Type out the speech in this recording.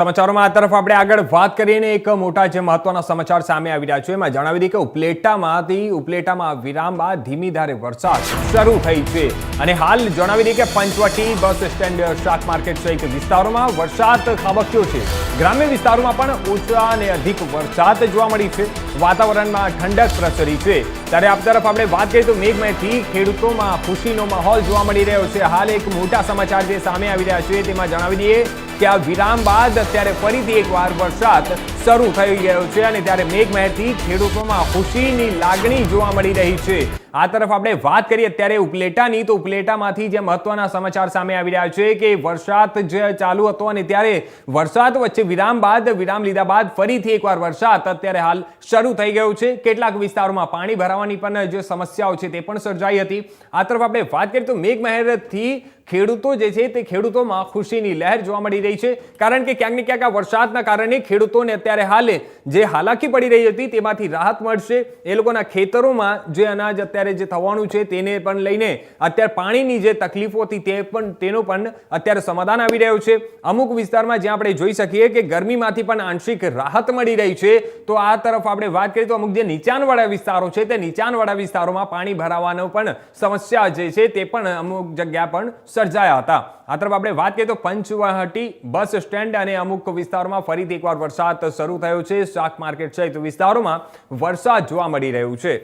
સમાચારોમાં આ તરફ આપણે આગળ વાત કરીને એક મોટા જે મહત્વના સમાચાર સામે આવી રહ્યા છે એમાં જણાવી દઈએ કે ઉપલેટામાં વિરામ બાદ ધીમી ધારે વરસાદ શરૂ થઈ છે અને હાલ જણાવી દઈએ કે પંચવટી બસ સ્ટેન્ડ શાક માર્કેટ સહિત વિસ્તારોમાં વરસાદ ખાબક્યો છે। ગ્રામ્ય વિસ્તારોમાં પણ ઓછા અને અધિક વરસાદ જોવા મળી છે। વાતાવરણમાં ઠંડક પ્રસરી છે ત્યારે આ તરફ આપણે વાત કરીએ તો મેઘમયથી ખેડૂતોમાં ખુશીનો માહોલ જોવા મળી રહ્યો છે। હાલ એક મોટા સમાચાર જે સામે આવી રહ્યા છે તેમાં જણાવી દઈએ કે આ વિરામ બાદ અત્યારે ફરીથી એકવાર વરસાદ શરૂ થઈ ગયો છે અને ત્યારે મેઘમહેરથી ખેડૂતોમાં ખુશીની લાગણી જોવા મળી રહી છે। આ તરફ આપણે વાત કરીએ અત્યારે ઉપલેટાની તો ઉપલેટામાંથી જે મહત્વના સમાચાર સામે આવી રહ્યા છે કે વરસાદ જે ચાલુ હતો અને ત્યારે વરસાદ વચ્ચે વિરામ લીધા બાદ ફરીથી એકવાર વરસાદ અત્યારે હાલ શરૂ થઈ ગયો છે। કેટલાક વિસ્તારોમાં પાણી ભરાવાની પણ જે સમસ્યાઓ છે તે પણ સર્જાઈ હતી। આ તરફ આપણે વાત કરીએ તો મેઘમહેરથી ખેડૂતો જે છે તે ખેડૂતોમાં ખુશીની લહેર જોવા મળી રહી છે કારણ કે ક્યાંક ને ક્યાંક આ વરસાદના કારણે ખેડૂતોને અત્યારે હાલે જે હાલાકી પડી રહી હતી તેમાંથી રાહત મળશે। એ લોકોના ખેતરોમાં જે અનાજ અત્યારે જે થવાનું છે તેને પણ લઈને અત્યારે પાણીની જે તકલીફો હતી તેનો પણ અત્યારે સમાધાન આવી રહ્યું છે। અમુક વિસ્તારમાં જ્યાં આપણે જોઈ શકીએ કે ગરમીમાંથી પણ આંશિક રાહત મળી રહી છે તો આ તરફ આપણે વાત કરીએ તો અમુક જે નીચાણવાળા વિસ્તારો છે તે નીચાણવાળા વિસ્તારોમાં પાણી ભરાવાનો પણ સમસ્યા જે છે તે પણ અમુક જગ્યા પણ સર્જાયા હતા। આ તરફ આપણે વાત કરીએ તો પંચવટી બસ સ્ટેન્ડ અને અમુક વિસ્તારોમાં ફરીથી એકવાર વરસાદ શરૂ થયો છે। શાક માર્કેટ સહિત વિસ્તારોમાં વરસાદ જોવા મળી રહ્યું છે।